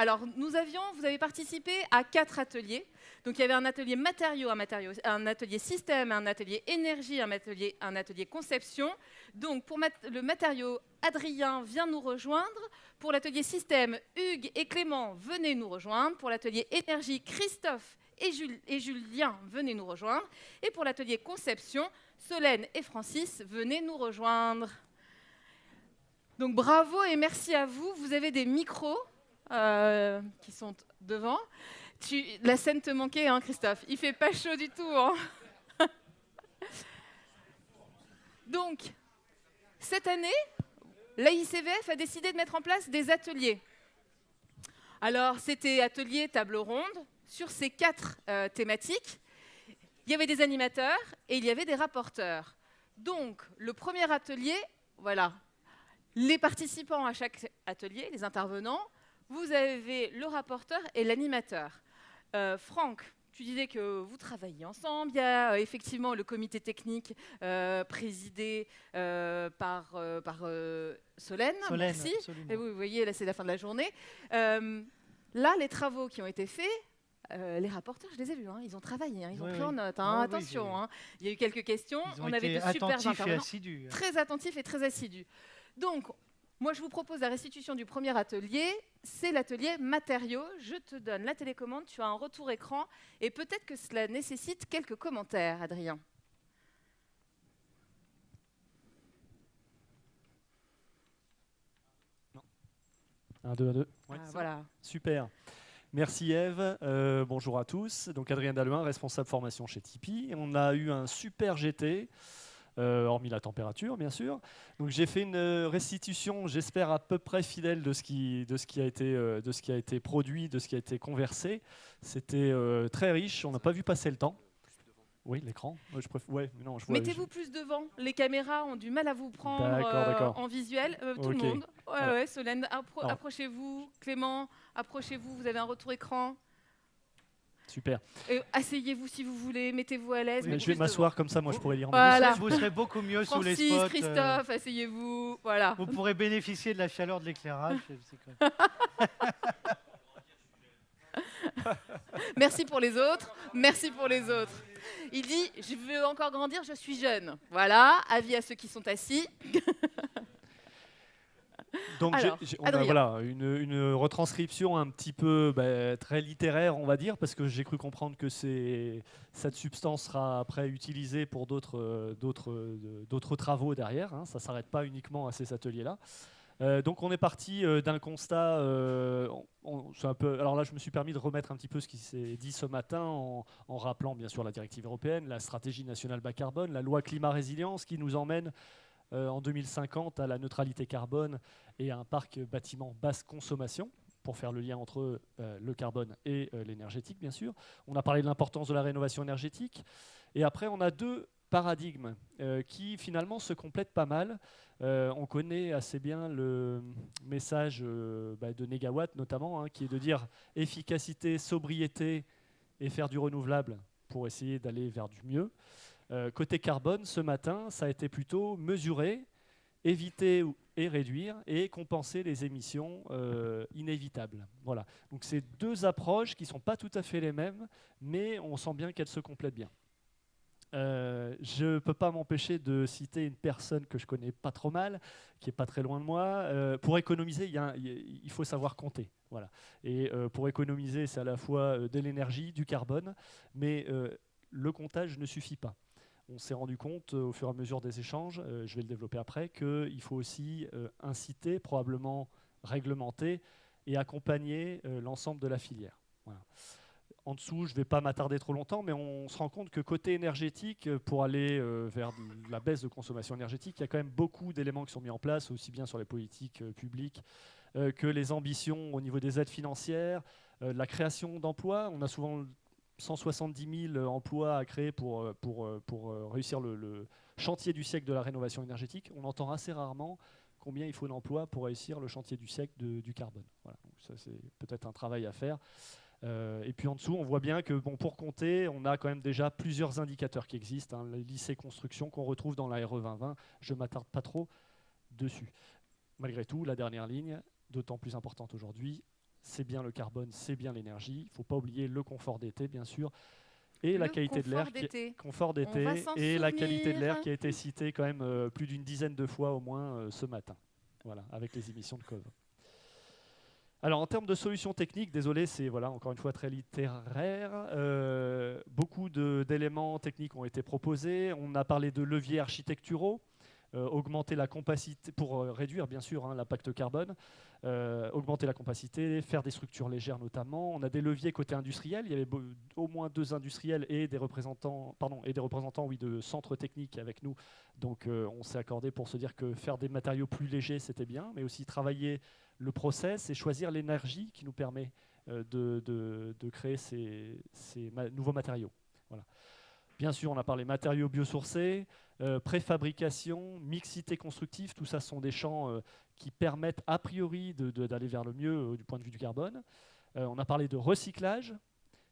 Alors, vous avez participé à 4 ateliers. Donc, il y avait un atelier matériaux, un atelier système, un atelier énergie, un atelier conception. Donc, pour le matériau, Adrien vient nous rejoindre. Pour l'atelier système, Hugues et Clément, venez nous rejoindre. Pour l'atelier énergie, Christophe et Julien, venez nous rejoindre. Et pour l'atelier conception, Solène et Francis, venez nous rejoindre. Donc bravo et merci à vous. Vous avez des micros qui sont devant. La scène te manquait, hein, Christophe. Il fait pas chaud du tout. Hein. Donc, cette année, l'AICVF a décidé de mettre en place des ateliers. Alors, c'était atelier table ronde sur ces 4 thématiques. Il y avait des animateurs et il y avait des rapporteurs. Donc, le premier atelier, voilà, les participants à chaque atelier, les intervenants, vous avez le rapporteur et l'animateur. Franck, tu disais que vous travaillez ensemble. Il y a effectivement le comité technique présidé par Solène. Merci. Et vous voyez, là, c'est la fin de la journée. Là, les travaux qui ont été faits, les rapporteurs, je les ai vus, hein, ils ont travaillé, hein, ils ont pris en note. Hein, attention, hein. Il y a eu quelques questions. On avait de super intervenants, assidus, très attentifs et très assidus. Donc, moi, je vous propose la restitution du premier atelier. C'est l'atelier matériaux. Je te donne la télécommande, tu as un retour écran et peut-être que cela nécessite quelques commentaires, Adrien. Non. 1, 2, 1, 2. Ouais, voilà. Super. Merci Ève, bonjour à tous. Donc Adrien Dalluin, responsable formation chez Tipeee. On a eu un super GT. Hormis la température, bien sûr. Donc j'ai fait une restitution, j'espère à peu près fidèle de ce qui a été produit, de ce qui a été conversé. C'était très riche, on n'a pas vu passer le temps. Oui, l'écran. Mettez-vous plus devant. Les caméras ont du mal à vous prendre en visuel. Tout le monde. Ouais, Solène, approchez-vous. Clément, approchez-vous. Vous avez un retour écran. Super. Asseyez-vous si vous voulez, mettez-vous à l'aise. Je vais m'asseoir comme ça, moi je pourrais lire. Voilà. Vous serez beaucoup mieux sous les spots. spots. Christophe, asseyez-vous. Voilà. Vous pourrez bénéficier de la chaleur de l'éclairage. Merci pour les autres. Merci pour les autres. Il dit, je veux encore grandir, je suis jeune. Voilà, avis à ceux qui sont assis. Donc on a voilà, une retranscription un petit peu très littéraire, on va dire, parce que j'ai cru comprendre que cette substance sera après utilisée pour d'autres travaux derrière. Hein, ça ne s'arrête pas uniquement à ces ateliers-là. Donc on est parti d'un constat, alors là je me suis permis de remettre un petit peu ce qui s'est dit ce matin en rappelant bien sûr la directive européenne, la stratégie nationale bas carbone, la loi climat résilience qui nous emmène en 2050 à la neutralité carbone et à un parc bâtiment basse consommation pour faire le lien entre le carbone et l'énergétique bien sûr. On a parlé de l'importance de la rénovation énergétique et après on a 2 paradigmes qui finalement se complètent pas mal. On connaît assez bien le message de Négawatt notamment, hein, qui est de dire efficacité, sobriété et faire du renouvelable pour essayer d'aller vers du mieux. Côté carbone, ce matin, ça a été plutôt mesurer, éviter et réduire et compenser les émissions inévitables. Voilà. Donc c'est 2 approches qui ne sont pas tout à fait les mêmes, mais on sent bien qu'elles se complètent bien. Je ne peux pas m'empêcher de citer une personne que je connais pas trop mal, qui est pas très loin de moi. Pour économiser, il faut savoir compter. Voilà. Et pour économiser, c'est à la fois de l'énergie, du carbone, mais le comptage ne suffit pas. On s'est rendu compte au fur et à mesure des échanges, je vais le développer après, qu'il faut aussi inciter, probablement réglementer et accompagner l'ensemble de la filière. Voilà. En dessous, je ne vais pas m'attarder trop longtemps, mais on se rend compte que côté énergétique, pour aller vers la baisse de consommation énergétique, il y a quand même beaucoup d'éléments qui sont mis en place, aussi bien sur les politiques publiques que les ambitions au niveau des aides financières, la création d'emplois. On a souvent 170 000 emplois à créer pour réussir le chantier du siècle de la rénovation énergétique. On entend assez rarement combien il faut d'emplois pour réussir le chantier du siècle du carbone. Voilà. Donc ça, c'est peut-être un travail à faire. Et puis en dessous, on voit bien que pour compter, on a quand même déjà plusieurs indicateurs qui existent. Hein, les lycées construction qu'on retrouve dans la RE 2020, je ne m'attarde pas trop dessus. Malgré tout, la dernière ligne, d'autant plus importante aujourd'hui, c'est bien le carbone, c'est bien l'énergie. Il ne faut pas oublier le confort d'été, bien sûr, et la qualité de l'air, confort d'été, et la qualité de l'air qui a été citée quand même plus d'une dizaine de fois au moins ce matin, voilà, avec les émissions de COV. Alors en termes de solutions techniques, désolé, c'est encore une fois très littéraire. Beaucoup d'éléments techniques ont été proposés. On a parlé de leviers architecturaux. Augmenter la compacité, pour réduire bien sûr l'impact carbone, augmenter la compacité, faire des structures légères notamment. On a des leviers côté industriel, il y avait au moins 2 industriels et des représentants, de centres techniques avec nous. Donc on s'est accordé pour se dire que faire des matériaux plus légers c'était bien, mais aussi travailler le process et choisir l'énergie qui nous permet de créer ces nouveaux matériaux. Voilà. Bien sûr, on a parlé matériaux biosourcés, préfabrication, mixité constructive, tout ça sont des champs qui permettent a priori d'aller vers le mieux du point de vue du carbone. On a parlé de recyclage,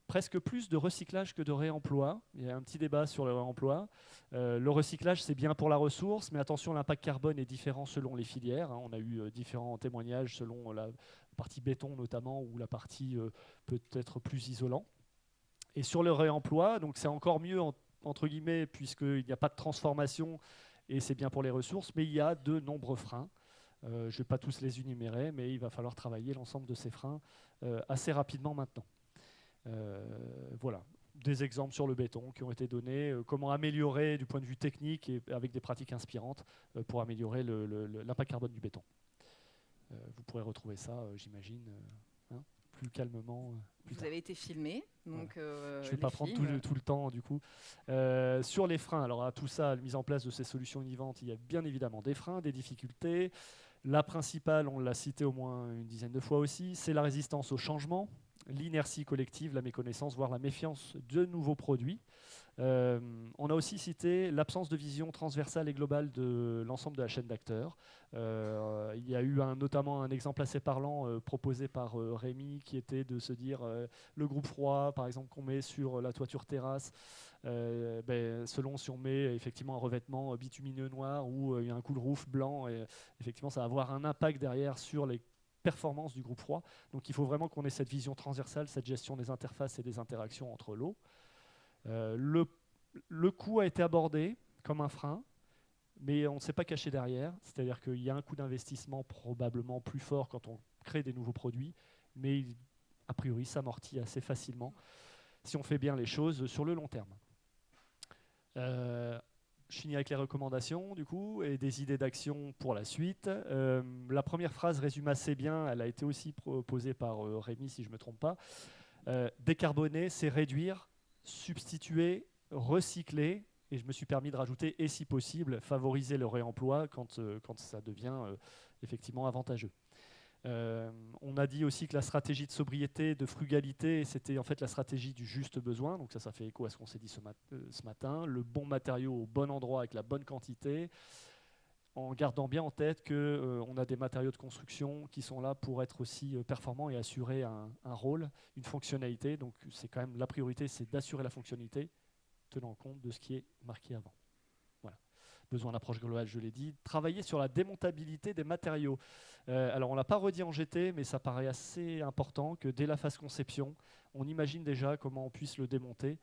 presque plus de recyclage que de réemploi. Il y a un petit débat sur le réemploi. Le recyclage, c'est bien pour la ressource, mais attention, l'impact carbone est différent selon les filières. On a eu différents témoignages selon la partie béton notamment, ou la partie peut-être plus isolant. Et sur le réemploi, donc c'est encore mieux entre guillemets, puisqu'il n'y a pas de transformation et c'est bien pour les ressources, mais il y a de nombreux freins. Je ne vais pas tous les énumérer, mais il va falloir travailler l'ensemble de ces freins assez rapidement maintenant. Voilà, des exemples sur le béton qui ont été donnés, comment améliorer du point de vue technique et avec des pratiques inspirantes pour améliorer l'impact carbone du béton. Vous pourrez retrouver ça, j'imagine, plus calmement. Vous avez été filmé, donc je ne vais pas prendre tout le temps du coup. Sur les freins, alors à tout ça, la mise en place de ces solutions innovantes, il y a bien évidemment des freins, des difficultés. La principale, on l'a cité au moins une dizaine de fois aussi, c'est la résistance au changement, l'inertie collective, la méconnaissance, voire la méfiance de nouveaux produits. On a aussi cité l'absence de vision transversale et globale de l'ensemble de la chaîne d'acteurs. Il y a eu notamment un exemple assez parlant proposé par Rémi, qui était de se dire le groupe froid, par exemple, qu'on met sur la toiture terrasse, selon si on met effectivement un revêtement bitumineux noir ou un cool roof blanc, et effectivement ça va avoir un impact derrière sur les performances du groupe froid. Donc il faut vraiment qu'on ait cette vision transversale, cette gestion des interfaces et des interactions entre l'eau. Le coût a été abordé comme un frein, mais on ne s'est pas caché derrière. C'est-à-dire qu'il y a un coût d'investissement probablement plus fort quand on crée des nouveaux produits, mais a priori s'amortit assez facilement si on fait bien les choses sur le long terme. Je finis avec les recommandations du coup et des idées d'action pour la suite. La première phrase résume assez bien, elle a été aussi proposée par Rémi si je ne me trompe pas. Décarboner, c'est réduire, substituer, recycler, et je me suis permis de rajouter, et si possible, favoriser le réemploi quand ça devient effectivement avantageux. On a dit aussi que la stratégie de sobriété, de frugalité, c'était en fait la stratégie du juste besoin, donc ça fait écho à ce qu'on s'est dit ce matin, le bon matériau au bon endroit avec la bonne quantité, en gardant bien en tête qu'on a des matériaux de construction qui sont là pour être aussi performants et assurer un rôle, une fonctionnalité. Donc c'est quand même la priorité, c'est d'assurer la fonctionnalité, tenant compte de ce qui est marqué avant. Voilà. Besoin d'approche globale, je l'ai dit. Travailler sur la démontabilité des matériaux. Alors on ne l'a pas redit en GT, mais ça paraît assez important que dès la phase conception, on imagine déjà comment on puisse le démonter.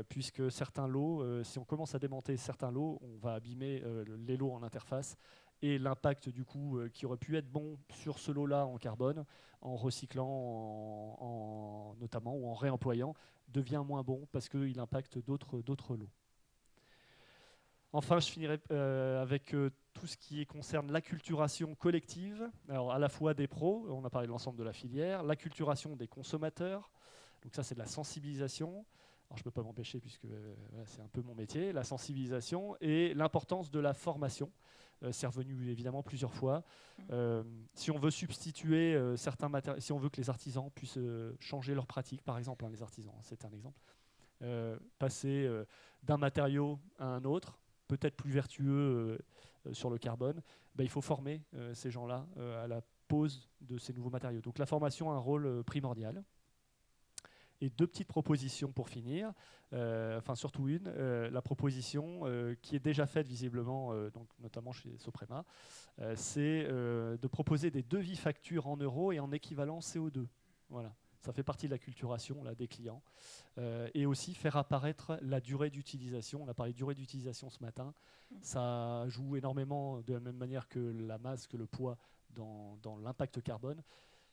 Puisque certains lots, si on commence à démonter certains lots, on va abîmer les lots en interface et l'impact du coup qui aurait pu être bon sur ce lot-là en carbone, en recyclant notamment ou en réemployant, devient moins bon parce qu'il impacte d'autres lots. Enfin, je finirai avec tout ce qui concerne l'acculturation collective, alors à la fois des pros, on a parlé de l'ensemble de la filière, l'acculturation des consommateurs, donc ça c'est de la sensibilisation. Alors, je ne peux pas m'empêcher puisque c'est un peu mon métier, la sensibilisation et l'importance de la formation. C'est revenu évidemment plusieurs fois. Si on veut substituer certains matériaux, si on veut que les artisans puissent changer leurs pratiques, par exemple, les artisans, c'est un exemple, passer d'un matériau à un autre, peut-être plus vertueux sur le carbone, il faut former ces gens-là à la pose de ces nouveaux matériaux. Donc la formation a un rôle primordial. Et 2 petites propositions pour finir, enfin surtout une, la proposition qui est déjà faite visiblement, donc notamment chez Soprema, c'est de proposer des devis factures en euros et en équivalent CO2. Voilà. Ça fait partie de la culturation là, des clients. Et aussi faire apparaître la durée d'utilisation. On a parlé de durée d'utilisation ce matin. Ça joue énormément de la même manière que la masse, que le poids dans l'impact carbone.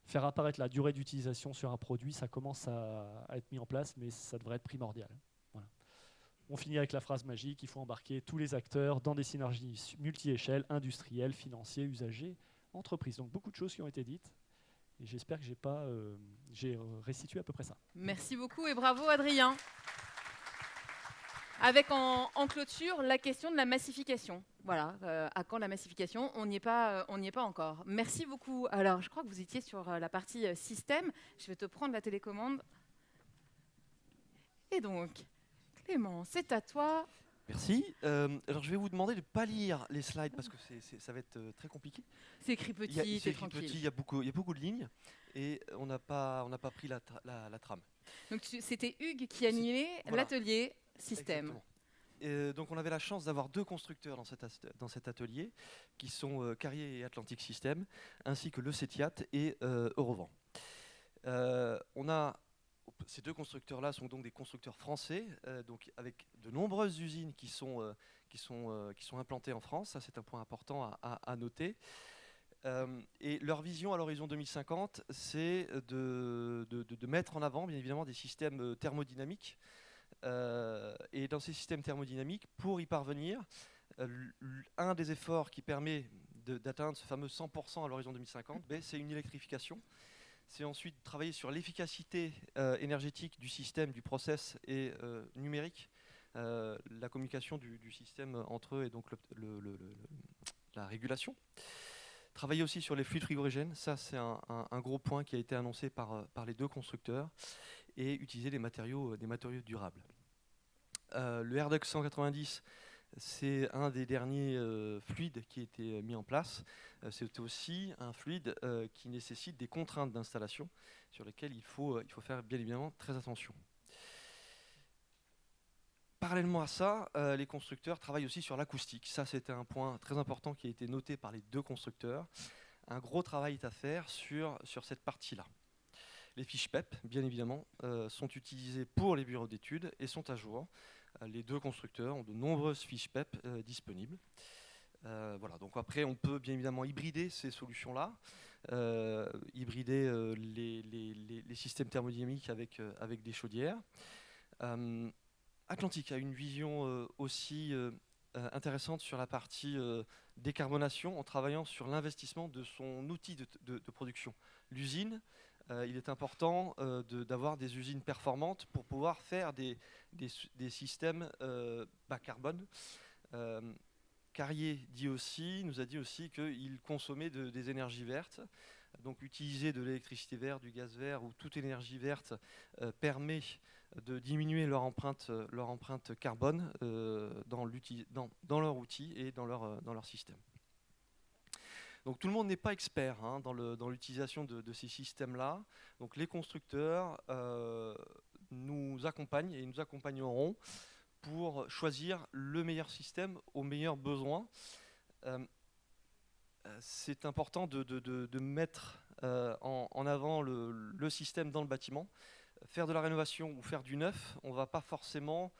Faire apparaître la durée d'utilisation sur un produit, ça commence à être mis en place, mais ça devrait être primordial. Voilà. On finit avec la phrase magique, il faut embarquer tous les acteurs dans des synergies multi-échelles, industrielles, financiers, usagers, entreprises. Donc beaucoup de choses qui ont été dites. Et j'espère que j'ai restitué à peu près ça. Merci beaucoup et bravo Adrien. Avec en clôture la question de la massification. Voilà, à quand la massification ? On n'y est pas encore. Merci beaucoup. Alors, je crois que vous étiez sur la partie système. Je vais te prendre la télécommande. Et donc, Clément, c'est à toi. Merci. Alors, je vais vous demander de ne pas lire les slides parce que ça va être très compliqué. C'est écrit petit, c'est tranquille. Il y a beaucoup de lignes et on n'a pas pris la trame. Donc, c'était Hugues qui animait l'atelier système. Donc on avait la chance d'avoir 2 constructeurs dans cet atelier qui sont Carrier et Atlantic Systems ainsi que le CETIAT et Eurovent. Ces 2 constructeurs-là sont donc des constructeurs français, donc avec de nombreuses usines qui sont implantées en France. Ça, c'est un point important à noter. Et leur vision à l'horizon 2050, c'est de mettre en avant, bien évidemment, des systèmes thermodynamiques. Et dans ces systèmes thermodynamiques, pour y parvenir, un des efforts qui permet d'atteindre ce fameux 100% à l'horizon 2050, c'est une électrification. C'est ensuite travailler sur l'efficacité énergétique du système, du process et numérique, la communication du système entre eux et donc la régulation. Travailler aussi sur les fluides frigorigènes, ça c'est un gros point qui a été annoncé par les 2 constructeurs, et utiliser des matériaux durables. Le RDUX 190, c'est un des derniers fluides qui a été mis en place. C'est aussi un fluide qui nécessite des contraintes d'installation sur lesquelles il faut faire bien évidemment très attention. Parallèlement à ça, les constructeurs travaillent aussi sur l'acoustique. Ça, c'était un point très important qui a été noté par les 2 constructeurs. Un gros travail est à faire sur cette partie-là. Les fiches PEP, bien évidemment, sont utilisées pour les bureaux d'études et sont à jour. Les 2 constructeurs ont de nombreuses fiches PEP disponibles. Voilà, donc après, on peut bien évidemment hybrider ces solutions-là, hybrider les systèmes thermodynamiques avec des chaudières. Atlantic a une vision aussi intéressante sur la partie décarbonation en travaillant sur l'investissement de son outil de production. L'usine, il est important d'avoir des usines performantes pour pouvoir faire des systèmes bas carbone. Carrier nous a dit aussi qu'il consommait des énergies vertes. Donc utiliser de l'électricité verte, du gaz vert ou toute énergie verte permet de diminuer leur empreinte carbone dans leur outil et dans leur système. Donc tout le monde n'est pas expert dans l'utilisation de ces systèmes-là. Donc les constructeurs nous accompagnent et nous accompagneront pour choisir le meilleur système aux meilleurs besoins. C'est important de mettre en avant le système dans le bâtiment. Faire de la rénovation ou faire du neuf, on ne va pas forcément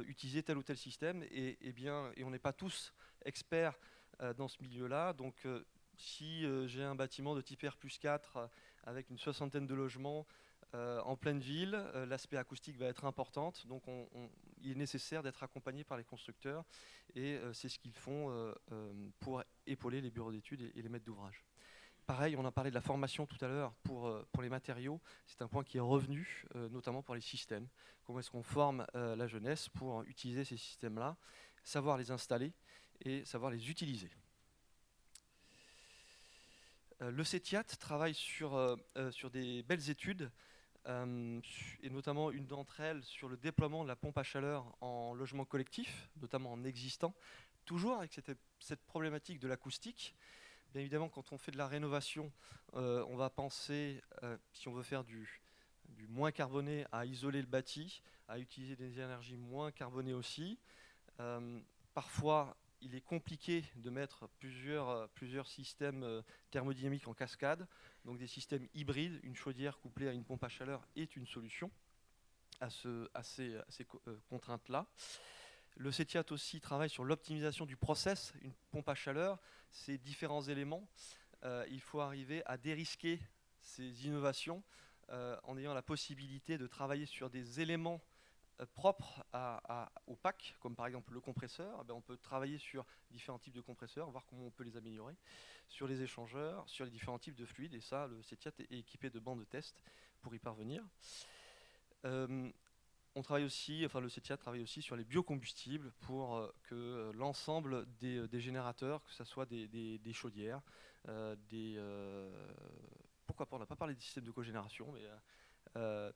utiliser tel ou tel système et on n'est pas tous experts dans ce milieu-là. Donc si j'ai un bâtiment de type R+4 avec une 60aine de logements en pleine ville, l'aspect acoustique va être important. Donc il est nécessaire d'être accompagné par les constructeurs et c'est ce qu'ils font pour épauler les bureaux d'études et les maîtres d'ouvrage. Pareil, on a parlé de la formation tout à l'heure pour les matériaux. C'est un point qui est revenu, notamment pour les systèmes. Comment est-ce qu'on forme la jeunesse pour utiliser ces systèmes-là, savoir les installer et savoir les utiliser. Le CETIAT travaille sur des belles études, et notamment une d'entre elles sur le déploiement de la pompe à chaleur en logement collectif, notamment en existant, toujours avec cette problématique de l'acoustique. Bien évidemment, quand on fait de la rénovation, on va penser, si on veut faire du moins carboné à isoler le bâti, à utiliser des énergies moins carbonées aussi. Parfois, il est compliqué de mettre plusieurs systèmes thermodynamiques en cascade. Donc des systèmes hybrides, une chaudière couplée à une pompe à chaleur est une solution à ces contraintes-là. Le CETIAT aussi travaille sur l'optimisation du process. Une pompe à chaleur, c'est différents éléments. Il faut arriver à dérisquer ces innovations en ayant la possibilité de travailler sur des éléments propres au pack, comme par exemple le compresseur. On peut travailler sur différents types de compresseurs, voir comment on peut les améliorer, sur les échangeurs, sur les différents types de fluides, et ça, le CETIAT est équipé de bancs de test pour y parvenir. Le CETIAT travaille aussi sur les biocombustibles pour que l'ensemble des générateurs, que ce soit des chaudières, pourquoi pas, on n'a pas parlé des systèmes de cogénération, mais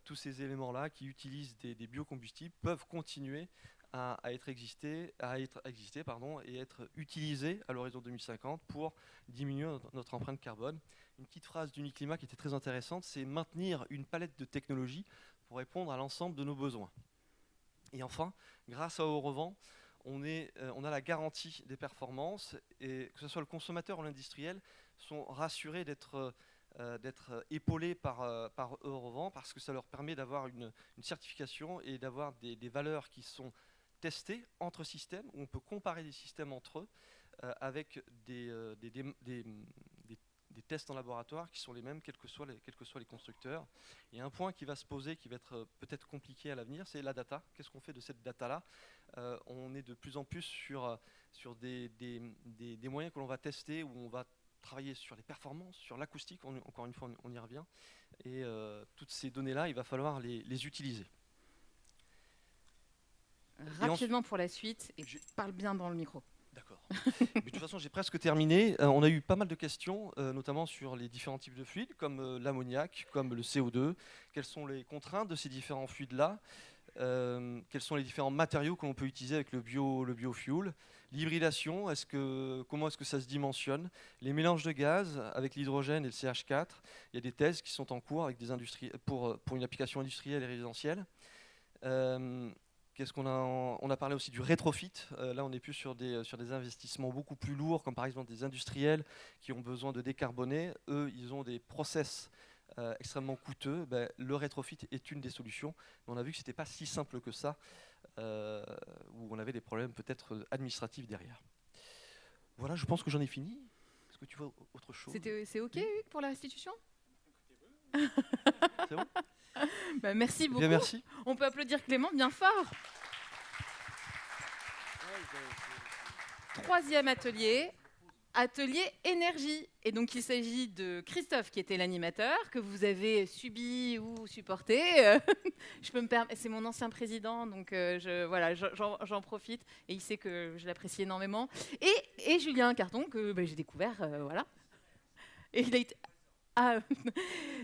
tous ces éléments-là qui utilisent des biocombustibles peuvent continuer à exister et être utilisés à l'horizon 2050 pour diminuer notre empreinte carbone. Une petite phrase d'Uniclimat qui était très intéressante, c'est maintenir une palette de technologies pour répondre à l'ensemble de nos besoins. Et enfin, grâce à Eurevent, on a la garantie des performances, et que ce soit le consommateur ou l'industriel sont rassurés d'être épaulés par Eurevent, parce que ça leur permet d'avoir une certification et d'avoir des valeurs qui sont testées entre systèmes, où on peut comparer des systèmes entre eux avec des tests en laboratoire qui sont les mêmes quels que soient les constructeurs. Et un point qui va se poser, qui va être peut-être compliqué à l'avenir, c'est la data. Qu'est-ce qu'on fait de cette data-là? On est de plus en plus sur des moyens que l'on va tester, où on va travailler sur les performances, sur l'acoustique, encore une fois on y revient, et toutes ces données-là, il va falloir les utiliser. Rapidement pour la suite, et parle bien dans le micro. D'accord. Mais de toute façon, j'ai presque terminé. On a eu pas mal de questions, notamment sur les différents types de fluides, comme l'ammoniac, comme le CO2. Quelles sont les contraintes de ces différents fluides-là? Quels sont les différents matériaux que l'on peut utiliser avec le biofuel? L'hybridation, comment est-ce que ça se dimensionne? Les mélanges de gaz avec l'hydrogène et le CH4. Il y a des thèses qui sont en cours avec des pour une application industrielle et résidentielle. On a parlé aussi du rétrofit. Là, on n'est plus sur des investissements beaucoup plus lourds, comme par exemple des industriels qui ont besoin de décarboner. Eux, ils ont des process extrêmement coûteux. Le rétrofit est une des solutions. Mais on a vu que ce n'était pas si simple que ça, où on avait des problèmes peut-être administratifs derrière. Voilà, je pense que j'en ai fini. Est-ce que tu vois autre chose? C'est OK, Hugues, pour la restitution? C'est bon? Merci beaucoup. Bien, merci. On peut applaudir Clément bien fort. Troisième atelier énergie. Et donc il s'agit de Christophe qui était l'animateur, que vous avez subi ou supporté. Je peux me permettre, c'est mon ancien président, donc j'en profite. Et il sait que je l'apprécie énormément. Et Julien Carton, que j'ai découvert, voilà. Et il a été...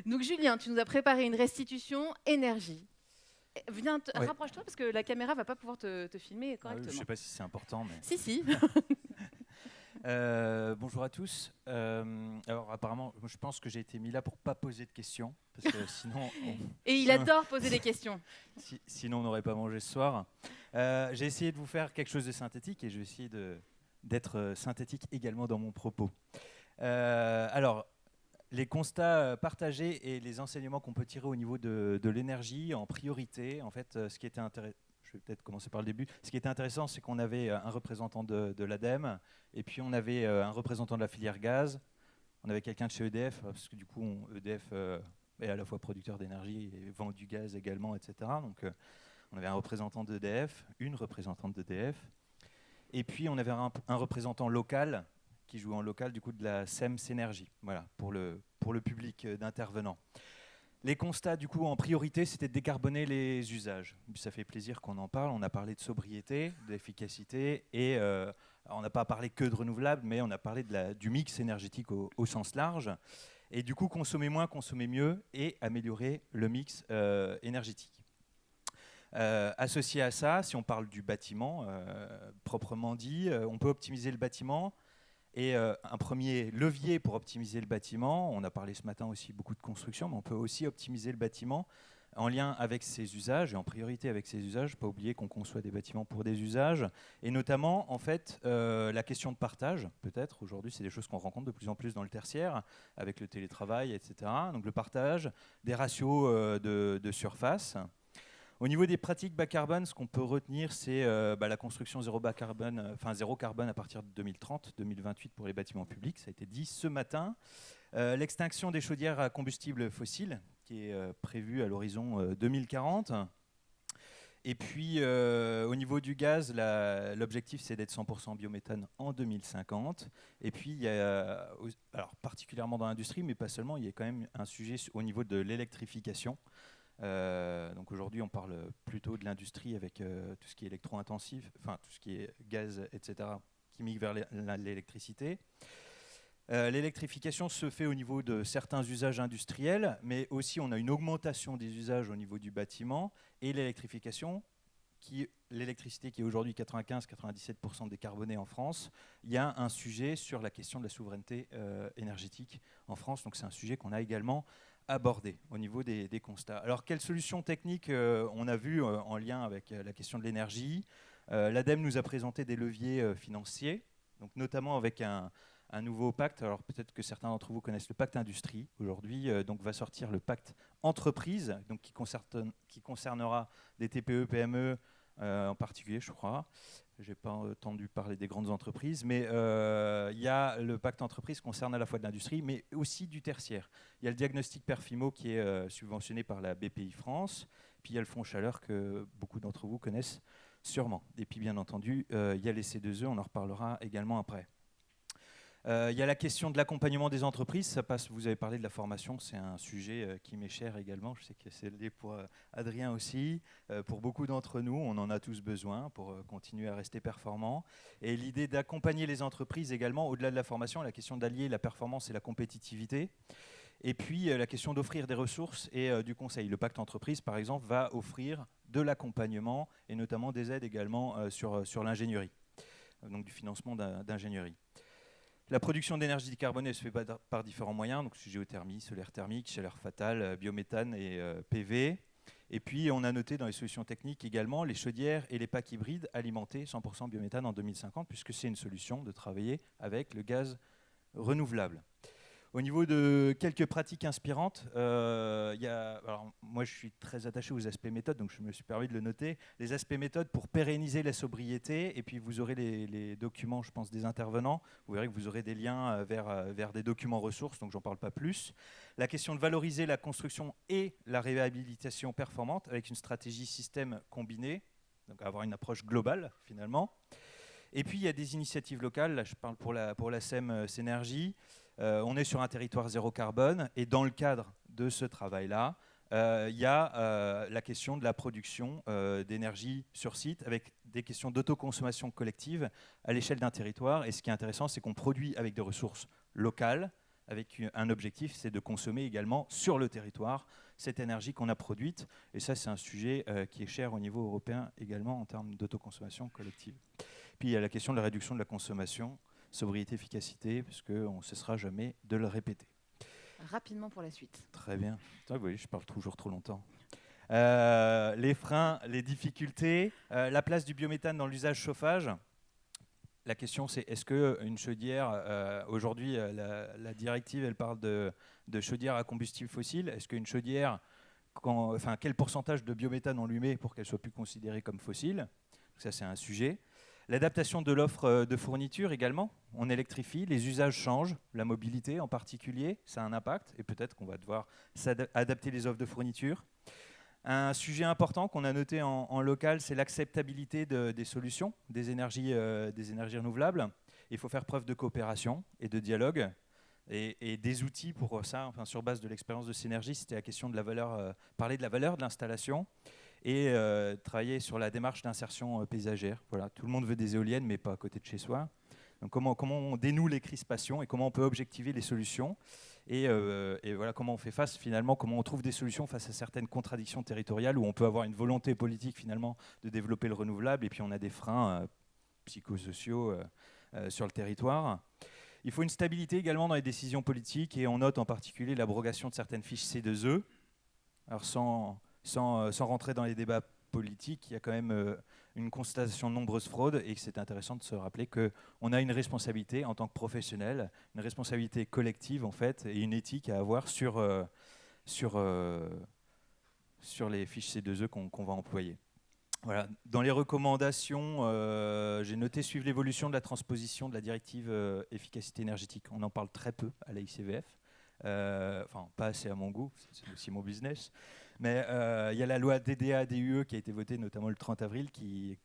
Donc Julien, tu nous as préparé une restitution énergie. Viens, rapproche-toi parce que la caméra ne va pas pouvoir te filmer correctement. Je ne sais pas si c'est important, mais... Si. Bonjour à tous. Alors apparemment, je pense que j'ai été mis là pour ne pas poser de questions, parce que sinon... Et il adore poser des questions. Sinon, on n'aurait pas mangé ce soir. J'ai essayé de vous faire quelque chose de synthétique, et je vais essayer d'être synthétique également dans mon propos. Alors... Les constats partagés et les enseignements qu'on peut tirer au niveau de l'énergie en priorité, en fait, ce qui était intéressant, je vais peut-être commencer par le début, ce qui était intéressant, c'est qu'on avait un représentant de l'ADEME, et puis on avait un représentant de la filière gaz, on avait quelqu'un de chez EDF, parce que du coup, EDF est à la fois producteur d'énergie et vend du gaz également, etc. Donc on avait un représentant d'EDF, une représentante d'EDF, et puis on avait un représentant local, qui joue en local du coup de la SEMS Énergie, voilà, pour le public d'intervenants. Les constats du coup en priorité, c'était de décarboner les usages. Ça fait plaisir qu'on en parle, on a parlé de sobriété, d'efficacité, et on n'a pas parlé que de renouvelables, mais on a parlé du mix énergétique au sens large, et du coup consommer moins, consommer mieux, et améliorer le mix énergétique. Associé à ça, si on parle du bâtiment, proprement dit, on peut optimiser le bâtiment. Et un premier levier pour optimiser le bâtiment, on a parlé ce matin aussi beaucoup de construction, mais on peut aussi optimiser le bâtiment en lien avec ces usages, et en priorité avec ces usages. Pas oublier qu'on conçoit des bâtiments pour des usages, et notamment en fait la question de partage, peut-être aujourd'hui c'est des choses qu'on rencontre de plus en plus dans le tertiaire, avec le télétravail, etc. Donc le partage, des ratios de surface. Au niveau des pratiques bas carbone, ce qu'on peut retenir, c'est la construction zéro carbone à partir de 2030-2028 pour les bâtiments publics, ça a été dit ce matin. L'extinction des chaudières à combustible fossile, qui est prévue à l'horizon 2040. Et puis, au niveau du gaz, l'objectif, c'est d'être 100% biométhane en 2050. Et puis, il y a, alors, particulièrement dans l'industrie, mais pas seulement, il y a quand même un sujet au niveau de l'électrification. Donc aujourd'hui, on parle plutôt de l'industrie avec tout ce qui est électro-intensif, enfin tout ce qui est gaz, etc., qui migre vers l'électricité. L'électrification se fait au niveau de certains usages industriels, mais aussi on a une augmentation des usages au niveau du bâtiment et l'électrification. L'électricité qui est aujourd'hui 95-97% décarbonée en France, il y a un sujet sur la question de la souveraineté énergétique en France. Donc c'est un sujet qu'on a également abordé au niveau des constats. Alors quelles solutions techniques on a vues en lien avec la question de l'énergie? L'ADEME nous a présenté des leviers financiers, donc notamment avec un nouveau pacte. Alors peut-être que certains d'entre vous connaissent le pacte industrie. Aujourd'hui, donc va sortir le pacte entreprise, donc qui concernera des TPE, PME en particulier, je crois. Je n'ai pas entendu parler des grandes entreprises, mais il y a le pacte entreprise qui concerne à la fois de l'industrie, mais aussi du tertiaire. Il y a le diagnostic Perfimo qui est subventionné par la BPI France, puis il y a le fonds chaleur que beaucoup d'entre vous connaissent sûrement. Et puis bien entendu, il y a les C2E, on en reparlera également après. Il y a la question de l'accompagnement des entreprises. Ça passe, vous avez parlé de la formation, c'est un sujet qui m'est cher également. Je sais que c'est lié pour Adrien aussi. Pour beaucoup d'entre nous, on en a tous besoin pour continuer à rester performants. Et l'idée d'accompagner les entreprises également, au-delà de la formation, la question d'allier la performance et la compétitivité. Et puis la question d'offrir des ressources et du conseil. Le pacte entreprise, par exemple, va offrir de l'accompagnement et notamment des aides également sur l'ingénierie, donc du financement d'ingénierie. La production d'énergie décarbonée se fait par différents moyens, donc géothermie, solaire thermique, chaleur fatale, biométhane et PV. Et puis on a noté dans les solutions techniques également les chaudières et les packs hybrides alimentés 100% biométhane en 2050, puisque c'est une solution de travailler avec le gaz renouvelable. Au niveau de quelques pratiques inspirantes, alors moi je suis très attaché aux aspects méthodes, donc je me suis permis de le noter. Les aspects méthodes pour pérenniser la sobriété, et puis vous aurez les documents, je pense, des intervenants. Vous verrez que vous aurez des liens vers des documents ressources, donc j'en parle pas plus. La question de valoriser la construction et la réhabilitation performante avec une stratégie système combinée, donc avoir une approche globale finalement. Et puis il y a des initiatives locales, là je parle pour la SEM Synergie. On est sur un territoire zéro carbone et dans le cadre de ce travail-là, il y a la question de la production d'énergie sur site avec des questions d'autoconsommation collective à l'échelle d'un territoire. Et ce qui est intéressant, c'est qu'on produit avec des ressources locales, avec un objectif, c'est de consommer également sur le territoire cette énergie qu'on a produite. Et ça, c'est un sujet qui est cher au niveau européen également en termes d'autoconsommation collective. Puis il y a la question de la réduction de la consommation, sobriété, efficacité, parce qu'on ne cessera jamais de le répéter. Rapidement pour la suite. Très bien. Vous voyez, je parle toujours trop longtemps. Les freins, les difficultés, la place du biométhane dans l'usage chauffage. La question, c'est est-ce qu'une chaudière, aujourd'hui, la directive, elle parle de chaudière à combustible fossile. Est-ce qu'une chaudière, quel pourcentage de biométhane on lui met pour qu'elle soit plus considérée comme fossile? Ça, c'est un sujet. L'adaptation de l'offre de fourniture également, on électrifie, les usages changent, la mobilité en particulier, ça a un impact et peut-être qu'on va devoir adapter les offres de fourniture. Un sujet important qu'on a noté en local, c'est l'acceptabilité des solutions, des énergies renouvelables. Il faut faire preuve de coopération et de dialogue et des outils pour ça, sur base de l'expérience de Synergie, c'était la question de la valeur, parler de la valeur de l'installation. Et travailler sur la démarche d'insertion paysagère. Voilà, tout le monde veut des éoliennes, mais pas à côté de chez soi. Donc comment on dénoue les crispations et comment on peut objectiver les solutions et voilà, comment on fait face finalement, comment on trouve des solutions face à certaines contradictions territoriales où on peut avoir une volonté politique finalement de développer le renouvelable et puis on a des freins psychosociaux sur le territoire. Il faut une stabilité également dans les décisions politiques et on note en particulier l'abrogation de certaines fiches C2E. Alors sans sans rentrer dans les débats politiques, il y a quand même une constatation de nombreuses fraudes et que c'est intéressant de se rappeler qu'on a une responsabilité en tant que professionnel, une responsabilité collective en fait, et une éthique à avoir sur les fiches C2E qu'on va employer. Voilà. Dans les recommandations, j'ai noté suivre l'évolution de la transposition de la directive efficacité énergétique. On en parle très peu à la ICVF, enfin pas assez à mon goût, c'est aussi mon business. Mais il y a la loi DDA-DUE qui a été votée notamment le 30 avril qui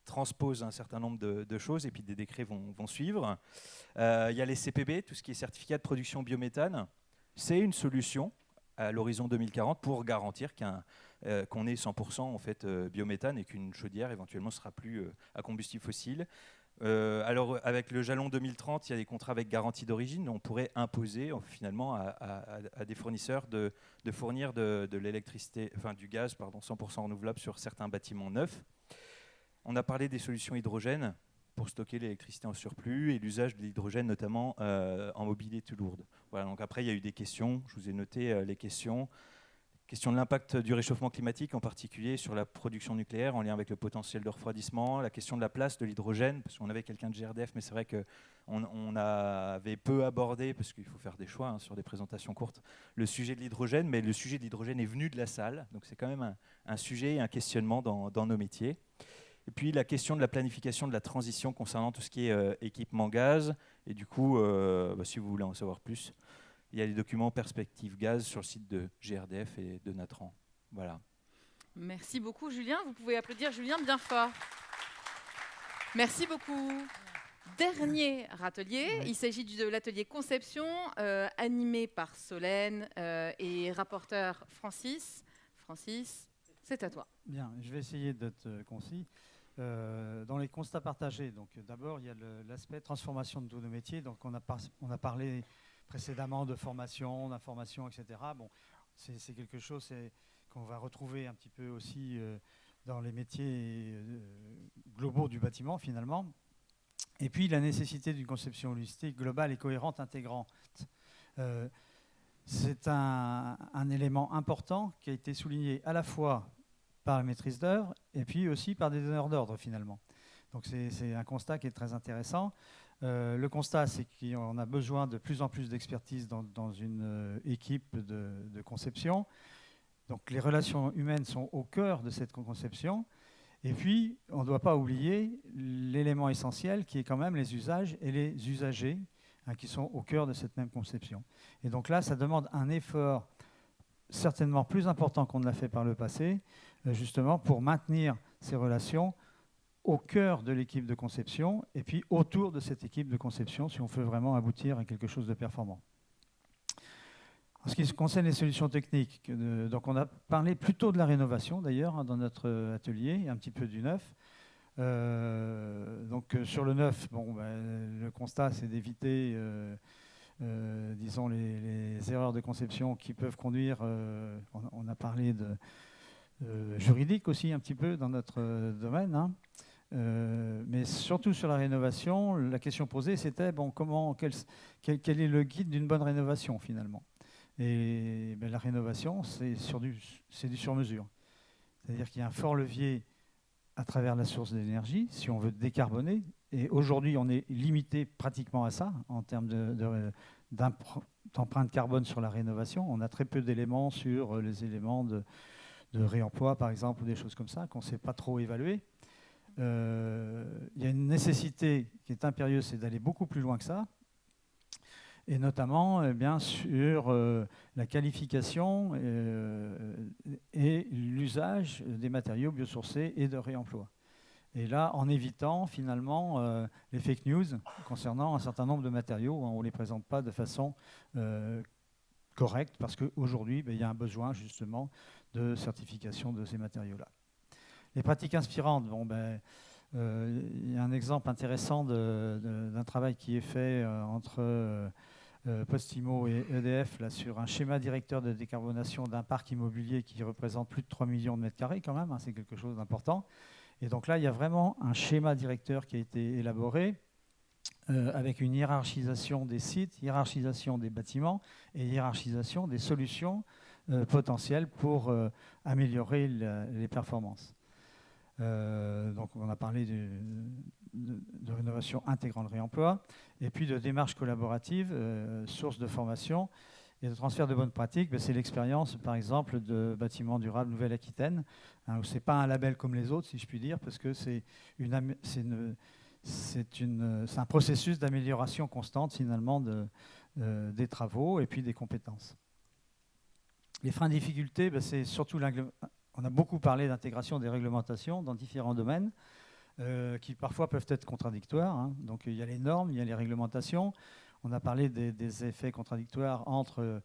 transpose un certain nombre de choses et puis des décrets vont suivre. Il y a les CPB, tout ce qui est certificat de production biométhane. C'est une solution à l'horizon 2040 pour garantir qu'on ait 100% en fait, biométhane et qu'une chaudière éventuellement ne sera plus à combustible fossile. Alors avec le jalon 2030, il y a des contrats avec garantie d'origine. On pourrait imposer finalement à des fournisseurs de fournir de l'électricité, enfin du gaz, 100% renouvelable sur certains bâtiments neufs. On a parlé des solutions hydrogène pour stocker l'électricité en surplus et l'usage de l'hydrogène notamment en mobilité lourde. Voilà, donc après il y a eu des questions, je vous ai noté les questions. Question de l'impact du réchauffement climatique, en particulier sur la production nucléaire en lien avec le potentiel de refroidissement, la question de la place de l'hydrogène, parce qu'on avait quelqu'un de GRDF, mais c'est vrai qu'on avait peu abordé, parce qu'il faut faire des choix sur des présentations courtes, le sujet de l'hydrogène, mais le sujet de l'hydrogène est venu de la salle, donc c'est quand même un sujet et un questionnement dans nos métiers. Et puis la question de la planification de la transition concernant tout ce qui est équipement gaz, et du coup, si vous voulez en savoir plus, il y a les documents perspectives gaz sur le site de GRDF et de Natran. Voilà. Merci beaucoup, Julien. Vous pouvez applaudir Julien bien fort. Merci beaucoup. Dernier atelier, oui. Il s'agit de l'atelier conception, animé par Solène et rapporteur Francis. Francis, c'est à toi. Bien, je vais essayer d'être concis. Dans les constats partagés, donc d'abord il y a l'aspect transformation de tous nos métiers. Donc on a parlé précédemment de formation, d'information, etc. Bon, c'est quelque chose qu'on va retrouver un petit peu aussi dans les métiers globaux du bâtiment finalement. Et puis la nécessité d'une conception holistique, globale et cohérente, intégrante. C'est un élément important qui a été souligné à la fois par la maîtrise d'œuvre et puis aussi par des donneurs d'ordre finalement. Donc c'est un constat qui est très intéressant. Le constat, c'est qu'on a besoin de plus en plus d'expertise dans une équipe de conception. Donc les relations humaines sont au cœur de cette conception. Et puis, on ne doit pas oublier l'élément essentiel qui est quand même les usages et les usagers qui sont au cœur de cette même conception. Et donc là, ça demande un effort certainement plus important qu'on ne l'a fait par le passé, justement pour maintenir ces relations au cœur de l'équipe de conception et puis autour de cette équipe de conception si on veut vraiment aboutir à quelque chose de performant. En ce qui concerne les solutions techniques, donc on a parlé plutôt de la rénovation d'ailleurs dans notre atelier, un petit peu du neuf. Donc sur le neuf, le constat c'est d'éviter disons les erreurs de conception qui peuvent conduire, on a parlé de juridique aussi un petit peu dans notre domaine, mais surtout sur la rénovation, la question posée c'était quel est le guide d'une bonne rénovation finalement. Et la rénovation c'est du sur-mesure, c'est-à-dire qu'il y a un fort levier à travers la source d'énergie si on veut décarboner, et aujourd'hui on est limité pratiquement à ça en termes d'empreinte carbone sur la rénovation. On a très peu d'éléments sur les éléments de réemploi par exemple ou des choses comme ça qu'on ne sait pas trop évaluer. Il y a une nécessité qui est impérieuse, c'est d'aller beaucoup plus loin que ça, et notamment sur la qualification et l'usage des matériaux biosourcés et de réemploi. Et là, en évitant finalement les fake news concernant un certain nombre de matériaux, on ne les présente pas de façon correcte, parce qu'aujourd'hui, il y a un besoin justement de certification de ces matériaux-là. Les pratiques inspirantes, il y a un exemple intéressant d'un travail qui est fait entre Postimo et EDF là, sur un schéma directeur de décarbonation d'un parc immobilier qui représente plus de 3 millions de mètres carrés quand même, c'est quelque chose d'important. Et donc là, il y a vraiment un schéma directeur qui a été élaboré avec une hiérarchisation des sites, hiérarchisation des bâtiments et hiérarchisation des solutions potentiels pour améliorer les performances. Donc on a parlé de rénovation intégrant le réemploi, et puis de démarches collaboratives, sources de formation et de transfert de bonnes pratiques. C'est l'expérience, par exemple, de Bâtiments Durables Nouvelle-Aquitaine, où ce n'est pas un label comme les autres, si je puis dire, parce que c'est un processus d'amélioration constante, finalement, des travaux et puis des compétences. Les freins de difficulté, c'est surtout on a beaucoup parlé d'intégration des réglementations dans différents domaines qui parfois peuvent être contradictoires. Hein. Donc il y a les normes, il y a les réglementations. On a parlé des effets contradictoires entre,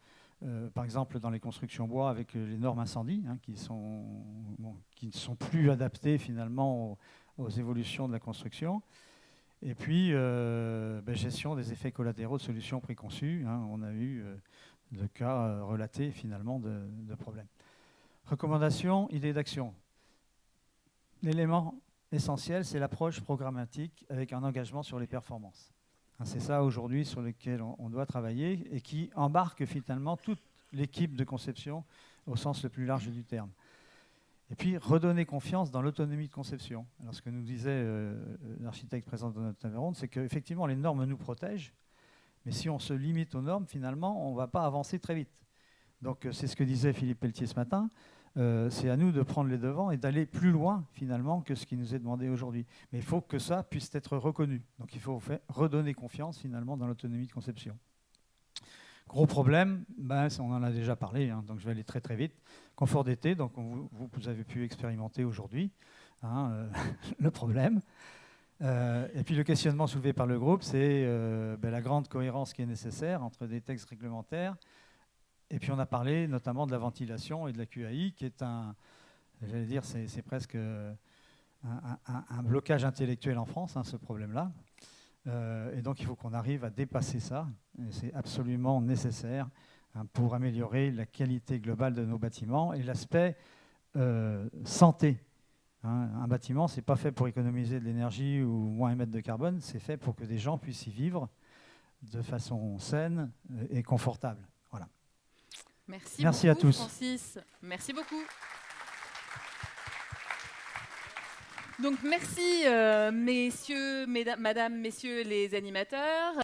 par exemple, dans les constructions bois avec les normes incendies, hein, qui ne sont plus adaptées finalement aux évolutions de la construction. Et puis, gestion des effets collatéraux de solutions préconçues. Hein. On a eu de cas relatés finalement de problèmes. Recommandations, idées d'action. L'élément essentiel, c'est l'approche programmatique avec un engagement sur les performances. C'est ça aujourd'hui sur lequel on doit travailler et qui embarque finalement toute l'équipe de conception au sens le plus large du terme. Et puis redonner confiance dans l'autonomie de conception. Alors ce que nous disait l'architecte présent dans notre table ronde, c'est qu'effectivement les normes nous protègent, mais si on se limite aux normes, finalement, on ne va pas avancer très vite. Donc c'est ce que disait Philippe Pelletier ce matin. C'est à nous de prendre les devants et d'aller plus loin, finalement, que ce qui nous est demandé aujourd'hui. Mais il faut que ça puisse être reconnu. Donc il faut redonner confiance, finalement, dans l'autonomie de conception. Gros problème, on en a déjà parlé, hein, donc je vais aller très très vite. Confort d'été, donc vous avez pu expérimenter aujourd'hui le problème. Et puis le questionnement soulevé par le groupe, c'est la grande cohérence qui est nécessaire entre des textes réglementaires. Et puis on a parlé notamment de la ventilation et de la QAI, qui est c'est presque un blocage intellectuel en France, hein, ce problème-là. Et donc il faut qu'on arrive à dépasser ça. Et c'est absolument nécessaire pour améliorer la qualité globale de nos bâtiments et l'aspect santé. Hein, un bâtiment, ce n'est pas fait pour économiser de l'énergie ou moins émettre de carbone, c'est fait pour que des gens puissent y vivre de façon saine et confortable. Voilà. Merci beaucoup, à tous. Francis. Merci beaucoup. Donc merci, mesdames, messieurs les animateurs.